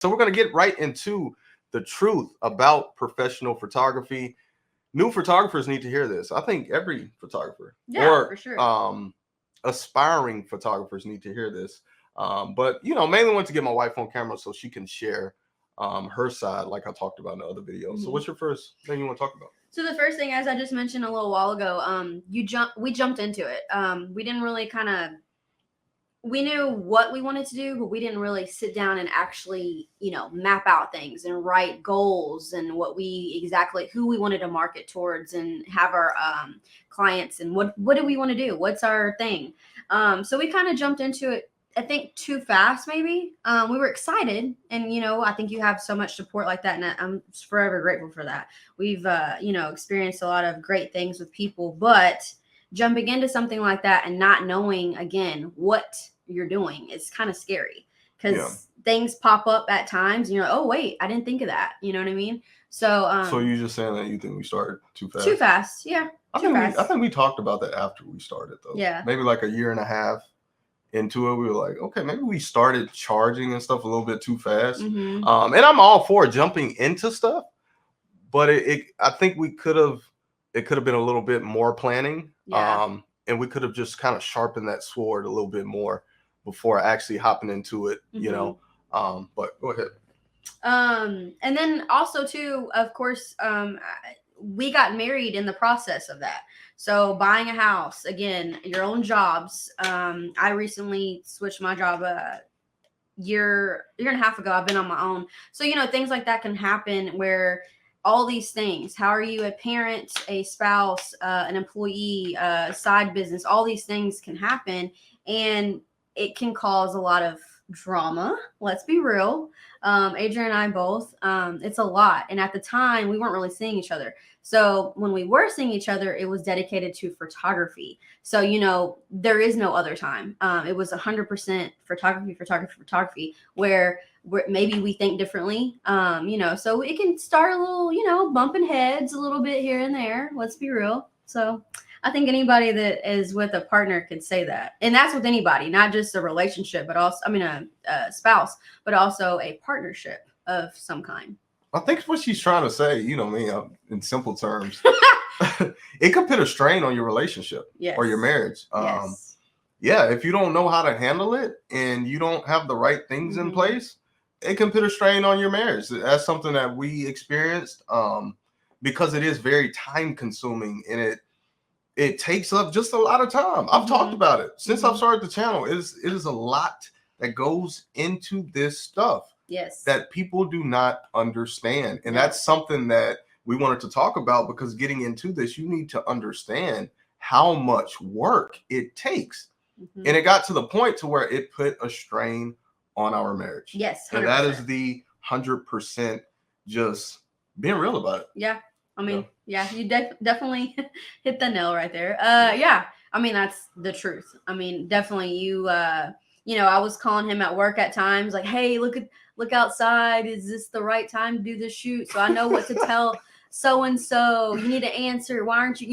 So we're going to get right into the truth about professional photography. New photographers need to hear this. I think every photographer for sure. Aspiring photographers need to hear this. But, mainly want to get my wife on camera so she can share her side like I talked about in the other videos. So what's your first thing you want to talk about? So the first thing, as I just mentioned a little while ago, we jumped into it. We didn't really we knew what we wanted to do, but we didn't really sit down and actually, map out things and write goals and who we wanted to market towards and have our clients and what do we want to do? What's our thing? So we kind of jumped into it, I think, too fast, maybe. We were excited, and I think you have so much support like that, and I'm forever grateful for that. We've experienced a lot of great things with people, but jumping into something like that and not knowing again what you're doing is kind of scary, because things pop up at times and you're like, oh wait, I didn't think of that. You know what I mean? So you're just saying that you think we started too fast? Too fast, yeah. I think we talked about that after we started, though. Yeah. Maybe like a year and a half into it, we were like, okay, maybe we started charging and stuff a little bit too fast. And I'm all for jumping into stuff, but I think it could have been a little bit more planning. And we could have just kind of sharpened that sword a little bit more before actually hopping into it, but go ahead. And then also too, of course, we got married in the process of that. So buying a house, again, your own jobs. I recently switched my job a year and a half ago. I've been on my own. So, things like that can happen where all these things, how are you a parent, a spouse, an employee, side business, all these things can happen, and it can cause a lot of drama. Let's be real. Adrian and I both, it's a lot. And at the time we weren't really seeing each other. So when we were seeing each other, it was dedicated to photography. So, there is no other time. It was 100% photography, where maybe we think differently, so it can start a little, bumping heads a little bit here and there. Let's be real. So I think anybody that is with a partner could say that. And that's with anybody, not just a relationship, but also, a spouse, but also a partnership of some kind. I think what she's trying to say, in simple terms, it could put a strain on your relationship or your marriage. If you don't know how to handle it and you don't have the right things in place, it can put a strain on your marriage. That's something that we experienced because it is very time consuming, and it takes up just a lot of time. I've talked about it since I've started the channel. It is a lot that goes into this stuff. Yes. That people do not understand. And that's something that we wanted to talk about, because getting into this, you need to understand how much work it takes. And it got to the point to where it put a strain on our marriage. Yes. 100%. And that is the 100% just being real about it. Yeah. You definitely hit the nail right there. That's the truth. Definitely you, I was calling him at work at times like, hey, look outside. Is this the right time to do this shoot? So I know what to tell so-and-so. You need to answer. Why aren't you,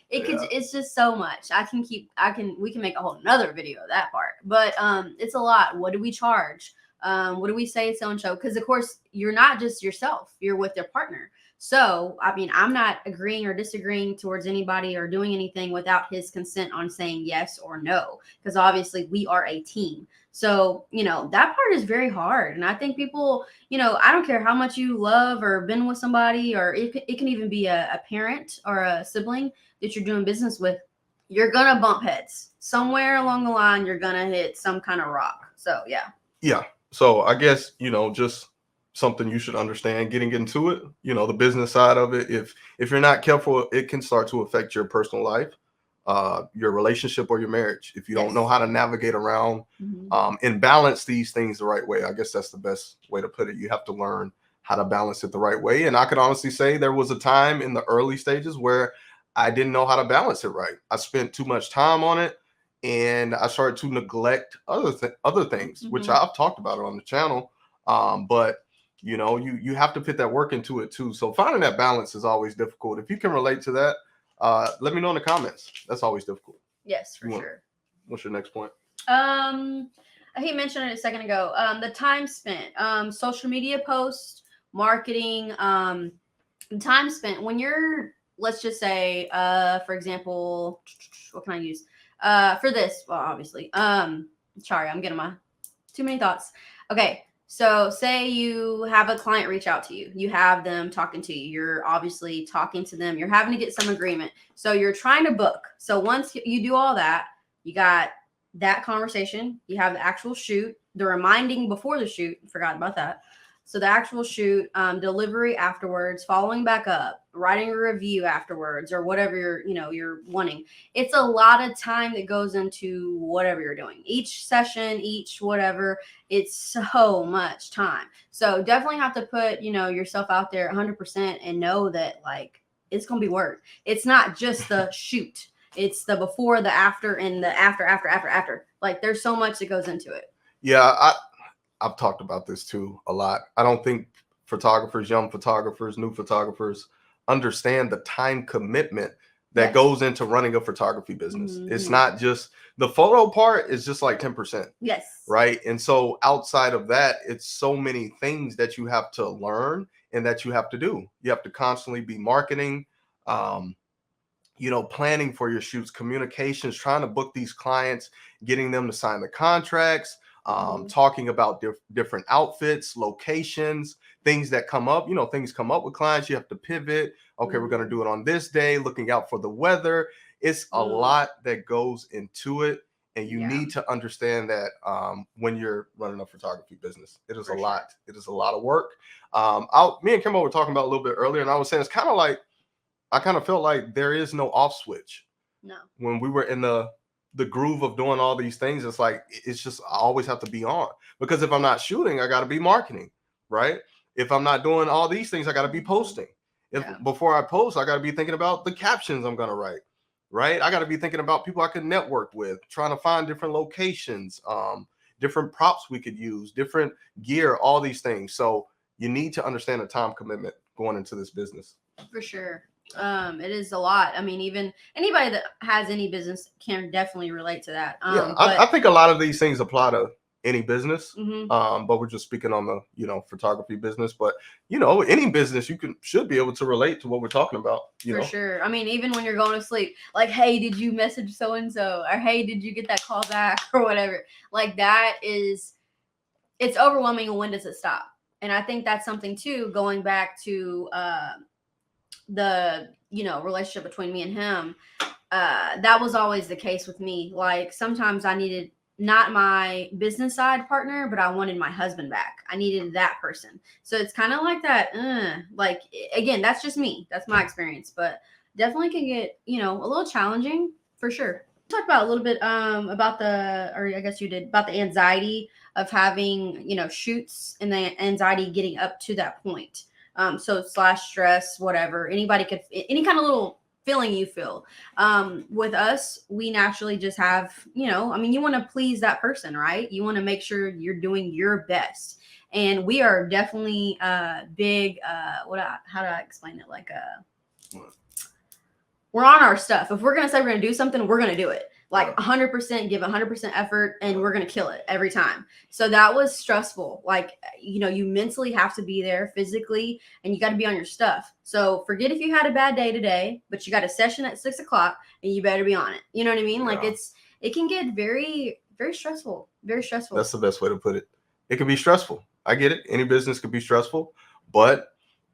it's just so much. We can make a whole nother video of that part, but it's a lot. What do we charge? What do we say so-and-so? Because of course you're not just yourself, you're with your partner. So, I'm not agreeing or disagreeing towards anybody or doing anything without his consent on saying yes or no, because obviously we are a team. So, that part is very hard. And I think people, I don't care how much you love or been with somebody, or it can even be a parent or a sibling that you're doing business with. You're going to bump heads. Somewhere along the line, you're going to hit some kind of rock. So, yeah. Yeah. So, I guess, just something you should understand getting into it, the business side of it. If you're not careful, it can start to affect your personal life, your relationship, or your marriage. If you don't know how to navigate around and balance these things the right way. I guess that's the best way to put it. You have to learn how to balance it the right way. And I can honestly say there was a time in the early stages where I didn't know how to balance it right. I spent too much time on it, and I started to neglect other things, which I've talked about it on the channel. But you have to put that work into it too. So finding that balance is always difficult. If you can relate to that, let me know in the comments. That's always difficult. Yes, for sure. What's your next point? he mentioned it a second ago. The time spent, social media posts, marketing, time spent when you're, let's just say, for example, what can I use? For this, well, obviously, sorry, I'm getting my too many thoughts. Okay. So say you have a client reach out to you. You have them talking to you. You're obviously talking to them. You're having to get some agreement. So you're trying to book. So once you do all that, you got that conversation. You have the actual shoot, the reminding before the shoot. Forgot about that. So the actual shoot, delivery afterwards, following back up, writing a review afterwards, or whatever you're wanting. It's a lot of time that goes into whatever you're doing. Each session, each whatever, it's so much time. So definitely have to put, yourself out there 100% and know that like it's gonna be work. It's not just the shoot. It's the before, the after, and the after. Like there's so much that goes into it. Yeah, I've talked about this too a lot. I don't think photographers, young photographers, new photographers understand the time commitment that goes into running a photography business. Mm-hmm. It's not just the photo part is just like 10%. Yes. Right. And so outside of that, it's so many things that you have to learn and that you have to do. You have to constantly be marketing, planning for your shoots, communications, trying to book these clients, getting them to sign the contracts, talking about different outfits, locations, things that come up. Things come up with clients. You have to pivot. Okay, we're going to do it on this day, looking out for the weather. It's a lot that goes into it. And you need to understand that when you're running a photography business, it is a lot. It is a lot of work. Me and Kimbo were talking about a little bit earlier, and I was saying it's kind of like, I kind of felt like there is no off switch. No. When we were in the groove of doing all these things, it's like, it's just, I always have to be on, because if I'm not shooting, I got to be marketing, right? If I'm not doing all these things, I got to be posting. Before I post, I got to be thinking about the captions I'm going to write, right? I got to be thinking about people I can network with, trying to find different locations, different props we could use, different gear, all these things. So you need to understand the time commitment going into this business. For sure. It is a lot. I mean, even anybody that has any business can definitely relate to that. I think a lot of these things apply to any business. But we're just speaking on the, photography business, but any business should be able to relate to what we're talking about. For sure. I mean, even when you're going to sleep, like, hey, did you message so-and-so? Or hey, did you get that call back or whatever? Like it's overwhelming. And when does it stop? And I think that's something too, going back to, the relationship between me and him, that was always the case with me. Like sometimes I needed not my business side partner, but I wanted my husband back. I needed that person. So it's kind of like that. Like again, that's just me. That's my experience, but definitely can get a little challenging for sure. Talk about a little bit about about the anxiety of having shoots and the anxiety getting up to that point. So / stress, whatever, any kind of little feeling you feel. With us, we naturally just have, you want to please that person, right? You want to make sure you're doing your best. And we are definitely big, how do I explain it? Like, we're on our stuff. If we're going to say we're going to do something, we're going to do it. Like 100%, give 100% effort, and we're going to kill it every time. So that was stressful. Like, you mentally have to be there physically, and you got to be on your stuff. So forget if you had a bad day today, but you got a session at 6:00 and you better be on it. You know what I mean? Yeah. Like it can get very, very stressful, very stressful. That's the best way to put it. It can be stressful. I get it. Any business could be stressful, but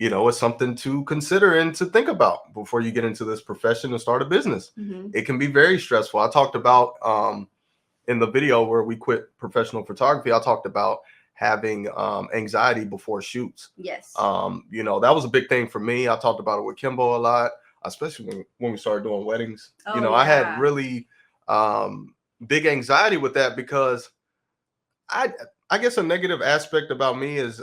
it's something to consider and to think about before you get into this profession and start a business. Mm-hmm. It can be very stressful. I talked about in the video where we quit professional photography, I talked about having anxiety before shoots. Yes. That was a big thing for me. I talked about it with Kimbo a lot, especially when we started doing weddings. I had really big anxiety with that because I guess a negative aspect about me is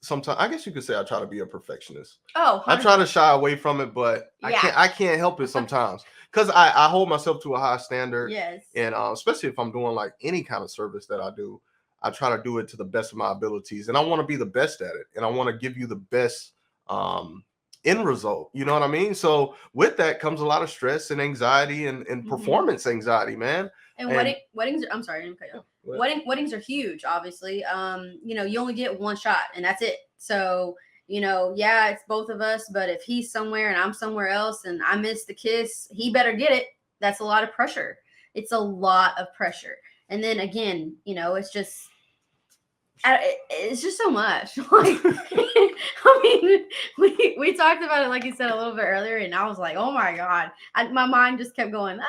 sometimes, I guess you could say I try to be a perfectionist. Oh, 100%. I try to shy away from it, but I can't help it sometimes because I hold myself to a high standard. Yes. And especially if I'm doing like any kind of service that I do, I try to do it to the best of my abilities, and I want to be the best at it, and I want to give you the best end result. You know what I mean? So with that comes a lot of stress and anxiety and performance anxiety, man. And weddings are, I'm sorry, I didn't cut you off. Weddings are huge, obviously. You know, you only get one shot and that's it. So, you know, yeah, it's both of us, but if he's somewhere and I'm somewhere else and I miss the kiss, he better get it. That's a lot of pressure. It's a lot of pressure. And then again, you know, it's just so much. Like, I mean, we talked about it, like you said, a little bit earlier, and I was like, oh my God. My mind just kept going,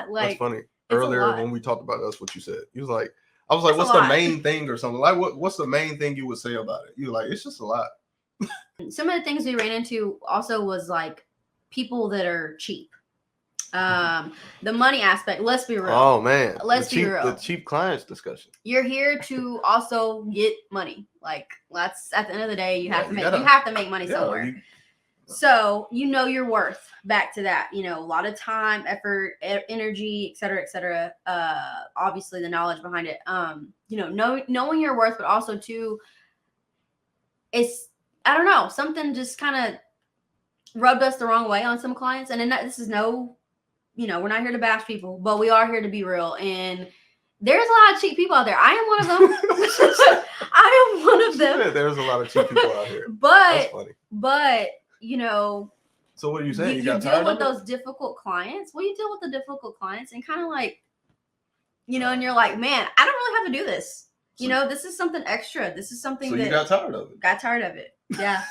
like. That's funny. Earlier when we talked about it, that's what you said. You was like, I was like, what's the main thing or something? Like, what's the main thing you would say about it? You were like, it's just a lot. Some of the things we ran into also was like people that are cheap. The money aspect, let's be real. Oh man. Let's be real. The cheap clients discussion. You're here to also get money. Like, that's at the end of the day, you have to make money somewhere. So you know your worth. Back to that, you know, a lot of time, effort, energy, et cetera, obviously the knowledge behind it. You know, knowing your worth, but also too, it's, I don't know, something just kind of rubbed us the wrong way on some clients. And then this is no, you know, we're not here to bash people, but we are here to be real. And there's a lot of cheap people out there. I am one of them. I am one of them. Yeah, there's a lot of cheap people out here. That's funny. But, you know. So what are you saying? You deal with those difficult clients. Well, you deal with the difficult clients and kind of like, you know, and you're like, man, I don't really have to do this. You know, this is something extra. This is something that. You got tired of it. Got tired of it. Yeah.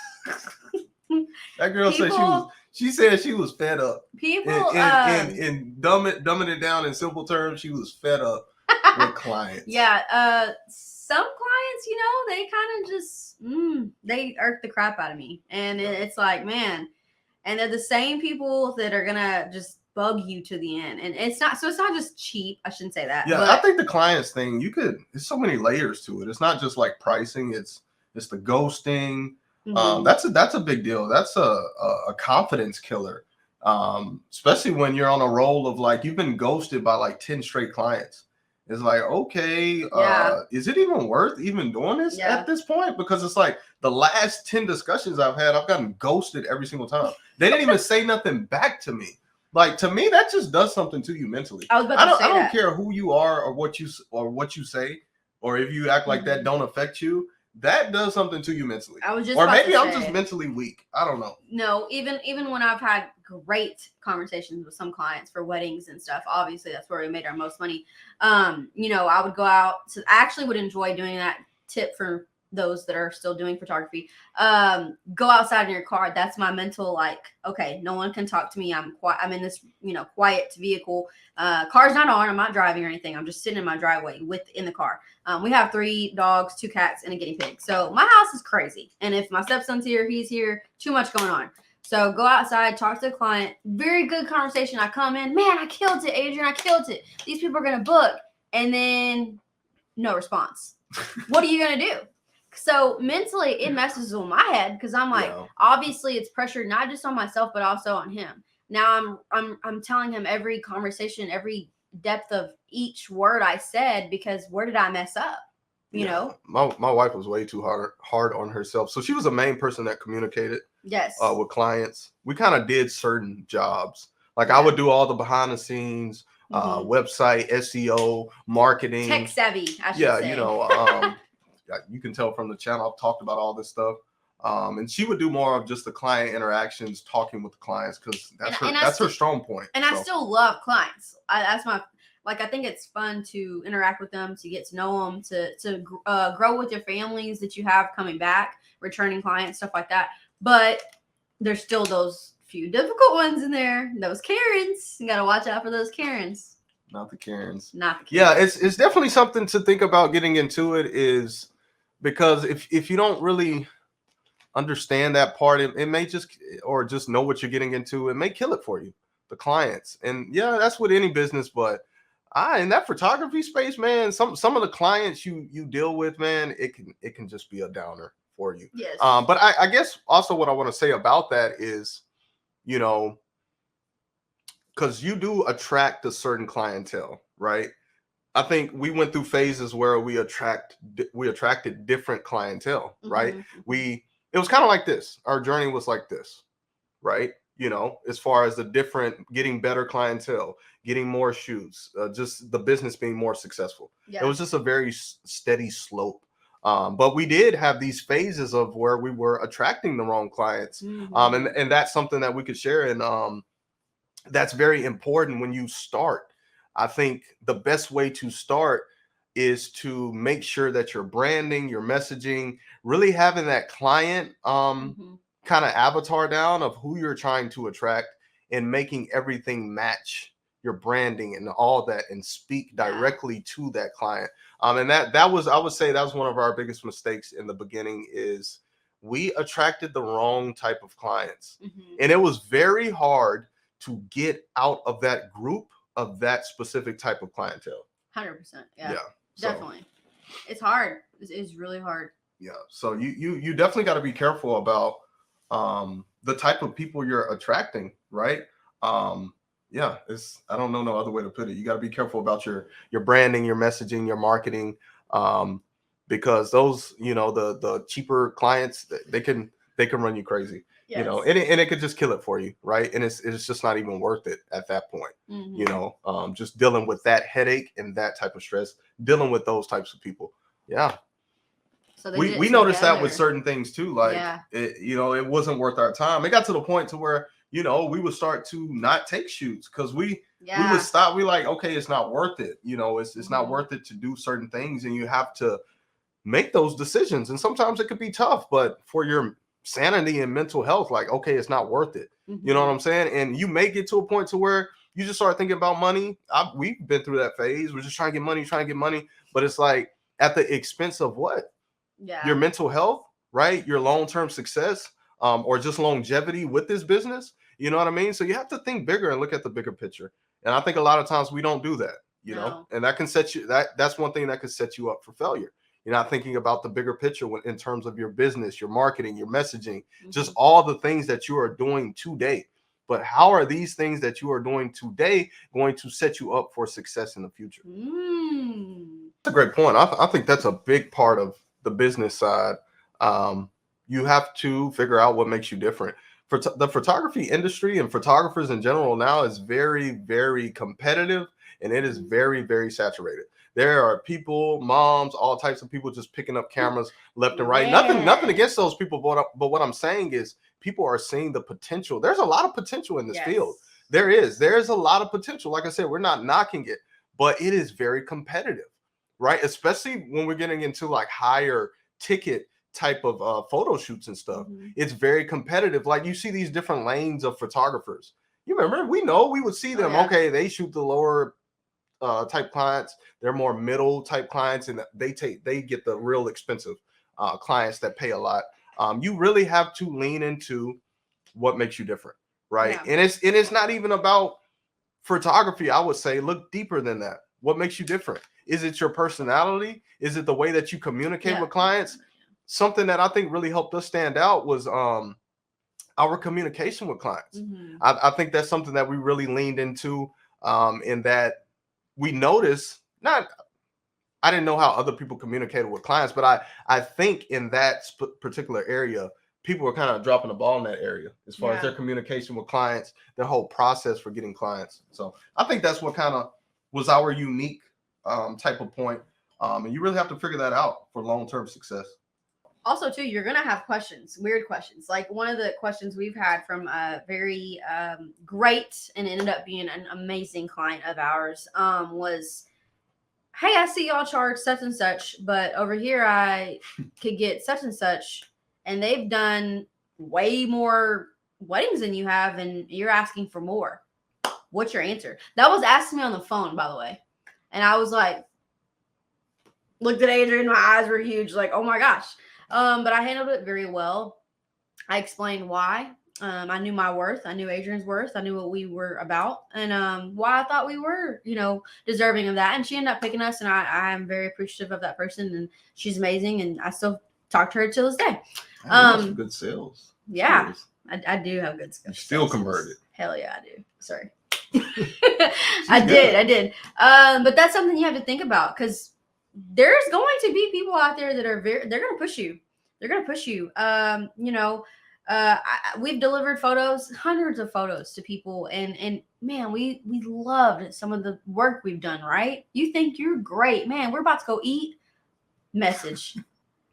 That girl said she said she was fed up. People in dumbing it down in simple terms, she was fed up with clients. Yeah. Some clients, you know, they kind of just they irk the crap out of me. And it's like, man, and they're the same people that are gonna just bug you to the end. And it's not just cheap. I shouldn't say that. Yeah, but I think the clients thing, there's so many layers to it. It's not just like pricing, it's the ghosting. Mm-hmm. That's a big deal. That's a confidence killer. Especially when you're on a roll of like you've been ghosted by like 10 straight clients. It's like, okay, is it even worth even doing this at this point? Because it's like the last 10 discussions I've had, I've gotten ghosted every single time. They didn't even say nothing back to me. Like, to me, that just does something to you mentally. I don't care who you are or what you say, or if you act like that don't affect you. That does something to you mentally. I'm just mentally weak. I don't know. No, even when I've had great conversations with some clients for weddings and stuff, obviously that's where we made our most money. You know, I would go out. So I actually would enjoy doing that. Tip for those that are still doing photography. Go outside in your car. That's my mental, like, okay, no one can talk to me. I'm in this, you know, quiet vehicle. Car's not on. I'm not driving or anything. I'm just sitting in my driveway in the car. We have 3 dogs, 2 cats, and a guinea pig. So my house is crazy. And if my stepson's here, he's here, too much going on. So go outside, talk to the client. Very good conversation. I come in, man, I killed it, Adrian. I killed it. These people are going to book. And then no response. What are you going to do? So mentally, it messes with my head because I'm like, obviously, it's pressure not just on myself but also on him. Now I'm telling him every conversation, every depth of each word I said because where did I mess up? You know, my wife was way too hard on herself. So she was the main person that communicated. Yes. With clients, we kind of did certain jobs. Like I would do all the behind the scenes, website, SEO, marketing, tech savvy. I should say. You know. You can tell from the channel I've talked about all this stuff, and she would do more of just the client interactions, talking with the clients because that's her strong point. And I still love clients. That's my I think it's fun to interact with them, to get to know them, to grow with your families that you have coming back, returning clients, stuff like that. But there's still those few difficult ones in there. Those Karens, you gotta watch out for those Karens. Not the Karens. Yeah, it's definitely something to think about getting into it is because if you don't really understand that part, it may just know what you're getting into, it may kill it for you, the clients. And yeah, that's with any business, but in that photography space, man, some of the clients you deal with, man, it can just be a downer for you. Yes. But I guess also what I want to say about that is, you know, because you do attract a certain clientele, right? I think we went through phases where we attracted different clientele, right? It was kind of like this. Our journey was like this, right? you know, as far as the different, getting better clientele, getting more shoots, just the business being more successful. It was just a very steady slope. But we did have these phases of where we were attracting the wrong clients. And that's something that we could share. And that's very important when you start. I think the best way to start is to make sure that your branding, your messaging, really having that client kind of avatar down of who you're trying to attract, and making everything match your branding and all that, and speak directly to that client. And that was, I would say, that was one of our biggest mistakes in the beginning, is we attracted the wrong type of clients. And it was very hard to get out of that group of that specific type of clientele. 100%. Yeah. Definitely. It's hard. It's really hard. Yeah. So you definitely got to be careful about the type of people you're attracting, right? Yeah, I don't know no other way to put it. You got to be careful about your branding, your messaging, your marketing, because those, you know, the cheaper clients, they can run you crazy. Yes. You know, and it could just kill it for you, right? And it's just not even worth it at that point. You know, just dealing with that headache and that type of stress, dealing with those types of people. Yeah. So we noticed that with certain things too. Like, you know, it wasn't worth our time. It got to the point to where, you know, we would start to not take shoots because we would stop. We like, okay, it's not worth it. You know, it's not worth it to do certain things, and you have to make those decisions. And sometimes it could be tough, but for your sanity and mental health, like, okay, it's not worth it. You know what I'm saying? And you may get to a point to where you just start thinking about money. We've been through that phase. We're just trying to get money, but it's like at the expense of what? Your mental health, right? Your long-term success, or just longevity with this business. You know what I mean? So you have to think bigger and look at the bigger picture. And I think a lot of times we don't do that, you know, and that can set you, that's one thing that could set you up for failure. You're not thinking about the bigger picture in terms of your business, your marketing, your messaging, just all the things that you are doing today. But how are these things that you are doing today going to set you up for success in the future? That's a great point. I think that's a big part of the business side. You have to figure out what makes you different. For the photography industry and photographers in general now is very, very competitive, and it is very, very saturated. There are people, moms, all types of people just picking up cameras left and right. Nothing against those people, but what I'm saying is people are seeing the potential. There's a lot of potential in this field. There's a lot of potential. Like I said, we're not knocking it, but it is very competitive, right? Especially when we're getting into like higher ticket type of photo shoots and stuff. It's very competitive. Like you see these different lanes of photographers. You remember, we would see them. Okay, they shoot the lower type clients. They're more middle type clients, and they get the real expensive clients that pay a lot. You really have to lean into what makes you different, right? And it's not even about photography. I would say look deeper than that. What makes you different? Is it your personality? Is it the way that you communicate with clients? Something that I think really helped us stand out was our communication with clients. I think that's something that we really leaned into, in that we noticed, I didn't know how other people communicated with clients, but I think in that particular area, people were kind of dropping the ball in that area as far as their communication with clients, their whole process for getting clients. So I think that's what kind of was our unique type of point. And you really have to figure that out for long-term success. Also, too, you're going to have questions, weird questions. Like one of the questions we've had from a very great and ended up being an amazing client of ours was, hey, I see y'all charge such and such, but over here I could get such and such. And they've done way more weddings than you have, and you're asking for more. What's your answer? That was asked me on the phone, by the way. And I was like, looked at Adrian, my eyes were huge, like, oh my gosh. But I handled it very well. I explained why. I knew my worth. I knew Adrian's worth. I knew what we were about, and why I thought we were, deserving of that. And she ended up picking us, and I am very appreciative of that person, and she's amazing, and I still talk to her till this day. Some good sales. Yeah, I do have good skills. You still converted. Hell yeah, I do. Sorry. I did. But that's something you have to think about, because there's going to be people out there that are they're going to push you. They're going to push you. We've delivered photos, hundreds of photos to people, and man, we loved some of the work we've done. Right? You think you're great, man. We're about to go eat. Message,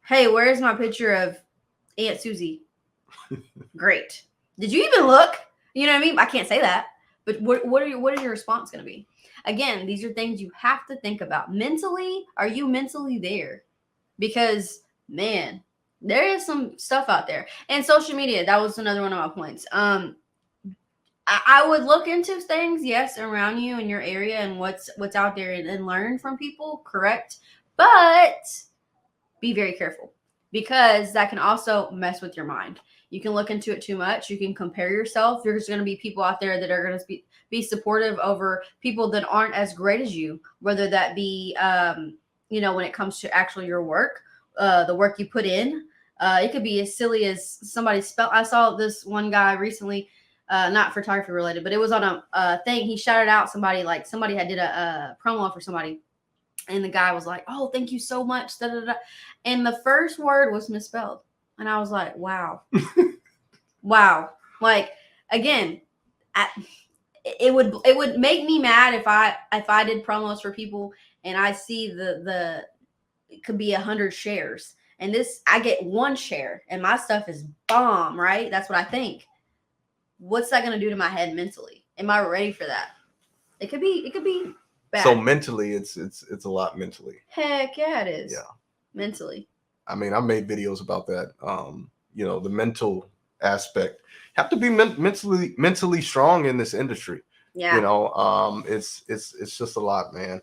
hey, where's my picture of Aunt Susie? Great. Did you even look? You know what I mean? I can't say that, but what is your response going to be? Again, these are things you have to think about mentally. Are you mentally there? Because man, there is some stuff out there. And social media, that was another one of my points. I would look into things, yes, around you in your area and what's out there, and learn from people, correct? But be very careful, because that can also mess with your mind. You can look into it too much. You can compare yourself. There's going to be people out there that are going to be supportive over people that aren't as great as you, whether that be, when it comes to actually your work, the work you put in. It could be as silly as somebody I saw this one guy recently, not photography related, but it was on a thing. He shouted out somebody, like somebody had did a promo for somebody. And the guy was like, "Oh, thank you so much." Da, da, da. And the first word was misspelled. And I was like, wow. Wow. Like, again, it would make me mad if I did promos for people and I see it could be 100 shares. And I get 1 share and my stuff is bomb, right? That's what I think. What's that going to do to my head mentally? Am I ready for that? It could be bad. So mentally, it's a lot mentally. Heck yeah, it is. Yeah. Mentally. I mean, I made videos about that. The mental aspect. Have to be mentally strong in this industry. Yeah. It's just a lot, man.